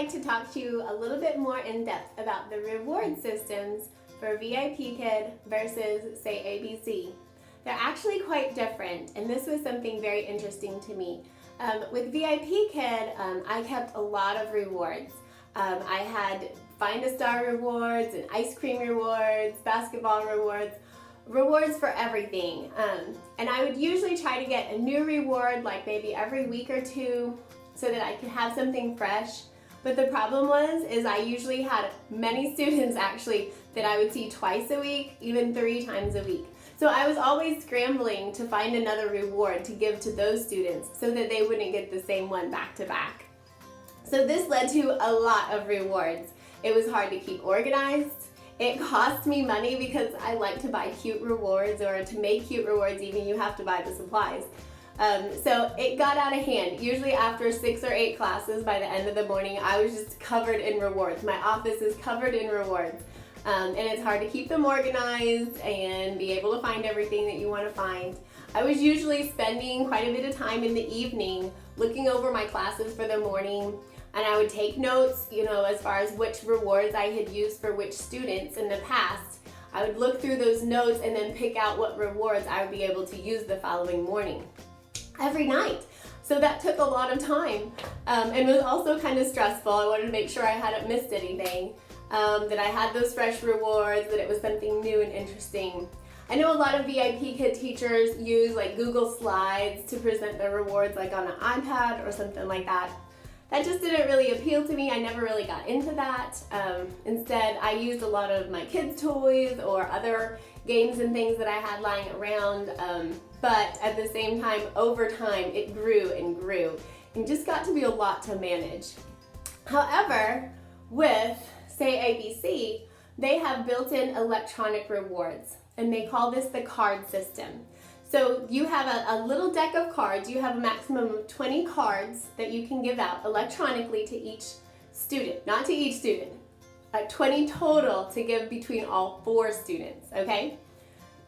like to talk to you a little bit more in depth about the reward systems for VIPKID versus SayABC. They're actually quite different, and this was something very interesting to me. With VIPKID, I kept a lot of rewards. I had Find a Star rewards and ice cream rewards, basketball rewards for everything. And I would usually try to get a new reward like maybe every week or two so that I could have something fresh. But the problem is I usually had many students actually that I would see twice a week, even 3 times a week. So I was always scrambling to find another reward to give to those students so that they wouldn't get the same one back to back. So this led to a lot of rewards. It was hard to keep organized. It cost me money because I like to buy cute rewards, or to make cute rewards even you have to buy the supplies. So it got out of hand. Usually after 6 or 8 classes, by the end of the morning, I was just covered in rewards. My office is covered in rewards. And it's hard to keep them organized and be able to find everything that you want to find. I was usually spending quite a bit of time in the evening looking over my classes for the morning, and I would take notes, as far as which rewards I had used for which students in the past. I would look through those notes and then pick out what rewards I would be able to use the following morning, every night. So that took a lot of time, and was also kind of stressful. I wanted to make sure I hadn't missed anything, that I had those fresh rewards, that it was something new and interesting. I know a lot of VIPKID teachers use like Google Slides to present their rewards like on an iPad or something like that. That just didn't really appeal to me. I never really got into that. Instead, I used a lot of my kids' toys or other games and things that I had lying around. But at the same time, over time, it grew and grew and just got to be a lot to manage. However, with SayABC, they have built-in electronic rewards, and they call this the card system. So you have a little deck of cards. You have a maximum of 20 cards that you can give out electronically to each student. Not to each student, 20 total to give between all 4 students, okay?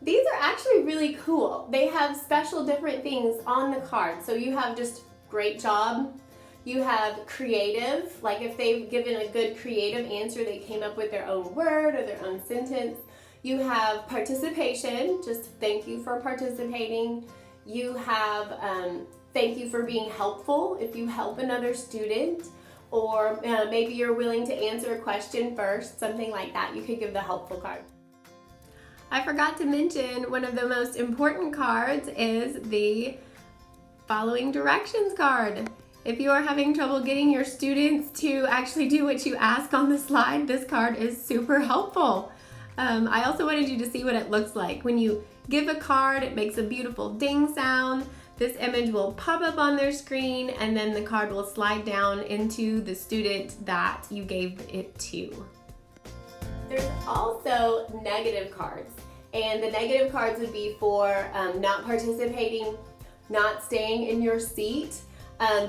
These are actually really cool. They have special different things on the card. So you have just great job. You have creative, like if they've given a good creative answer, they came up with their own word or their own sentence. You have participation, just thank you for participating. You have thank you for being helpful if you help another student, or maybe you're willing to answer a question first, something like that. You could give the helpful card. I forgot to mention one of the most important cards is the following directions card. If you are having trouble getting your students to actually do what you ask on the slide, this card is super helpful. I also wanted you to see what it looks like. When you give a card, it makes a beautiful ding sound. This image will pop up on their screen, and then the card will slide down into the student that you gave it to. There's also negative cards, and the negative cards would be for not participating, not staying in your seat,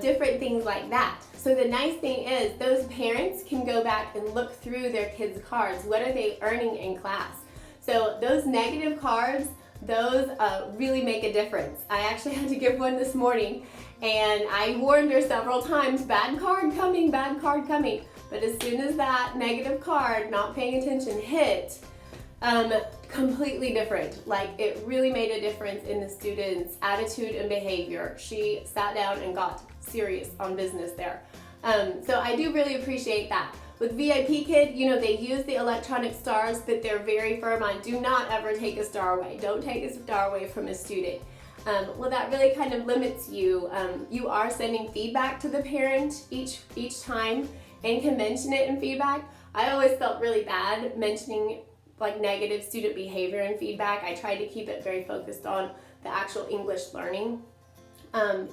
different things like that. So the nice thing is those parents can go back and look through their kids' cards. What are they earning in class? So those negative cards, those really make a difference. I actually had to give one this morning, and I warned her several times, bad card coming, bad card coming. But as soon as that negative card, not paying attention, hit, completely different. Like, it really made a difference in the student's attitude and behavior. She sat down and got serious on business there. So I do really appreciate that. With VIPKID, they use the electronic stars, but they're very firm on do not ever take a star away. Don't take a star away from a student. Well, that really kind of limits you. You are sending feedback to the parent each time and can mention it in feedback. I always felt really bad mentioning like negative student behavior and feedback. I tried to keep it very focused on the actual English learning.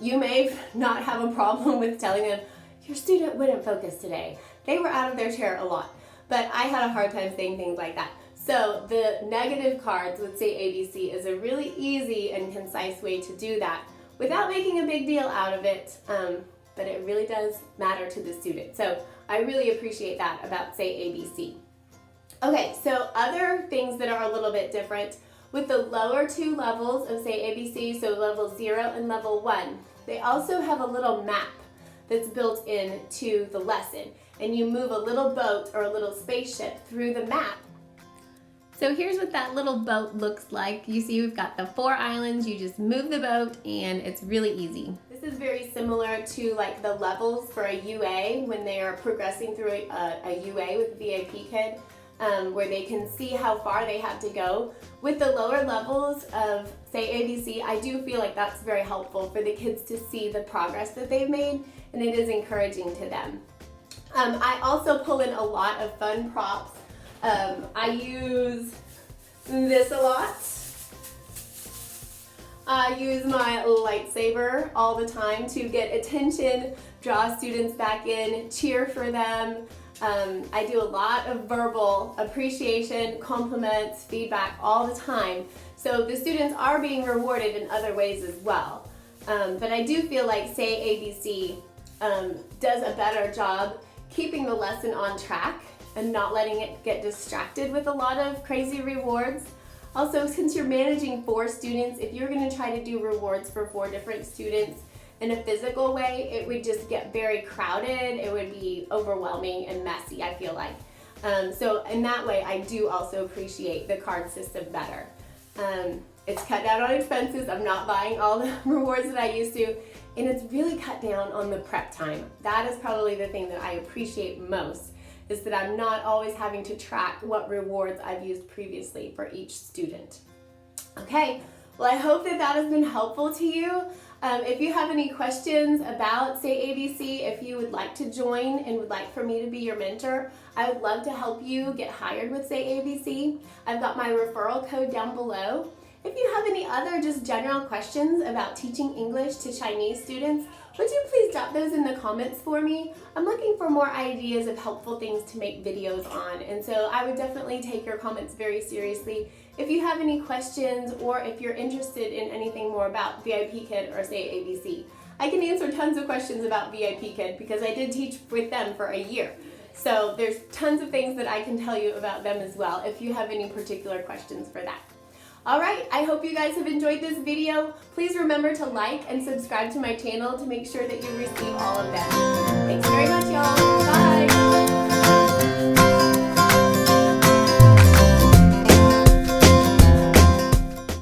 You may not have a problem with telling them, your student wouldn't focus today. They were out of their chair a lot, but I had a hard time saying things like that. So the negative cards with SayABC is a really easy and concise way to do that without making a big deal out of it, but it really does matter to the student. So I really appreciate that about SayABC. Okay, so other things that are a little bit different with the lower 2 levels of SayABC, so level 0 and level 1, they also have a little map that's built into the lesson. And you move a little boat or a little spaceship through the map. So here's what that little boat looks like. You see we've got the 4 islands. You just move the boat and it's really easy. This is very similar to like the levels for a UA when they are progressing through a UA with VIPKID, where they can see how far they have to go. With the lower levels of SayABC, I do feel like that's very helpful for the kids to see the progress that they've made, and it is encouraging to them. I also pull in a lot of fun props. I use this a lot. I use my lightsaber all the time to get attention, draw students back in, cheer for them. I do a lot of verbal appreciation, compliments, feedback all the time. So the students are being rewarded in other ways as well. But I do feel like SayABC does a better job keeping the lesson on track and not letting it get distracted with a lot of crazy rewards. Also, since you're managing 4 students, if you're going to try to do rewards for 4 different students in a physical way, it would just get very crowded. It would be overwhelming and messy, I feel like. So in that way, I do also appreciate the card system better. It's cut down on expenses. I'm not buying all the rewards that I used to, and it's really cut down on the prep time. That is probably the thing that I appreciate most, is that I'm not always having to track what rewards I've used previously for each student. Okay, well, I hope that that has been helpful to you. If you have any questions about SayABC, if you would like to join and would like for me to be your mentor, I would love to help you get hired with SayABC. I've got my referral code down below. If you have any other just general questions about teaching English to Chinese students, would you please drop those in the comments for me? I'm looking for more ideas of helpful things to make videos on, and so I would definitely take your comments very seriously. If you have any questions or if you're interested in anything more about VIPKID or SayABC, I can answer tons of questions about VIPKID because I did teach with them for a year. So there's tons of things that I can tell you about them as well if you have any particular questions for that. All right, I hope you guys have enjoyed this video. Please remember to like and subscribe to my channel to make sure that you receive all of them. Thanks very much, y'all. Bye.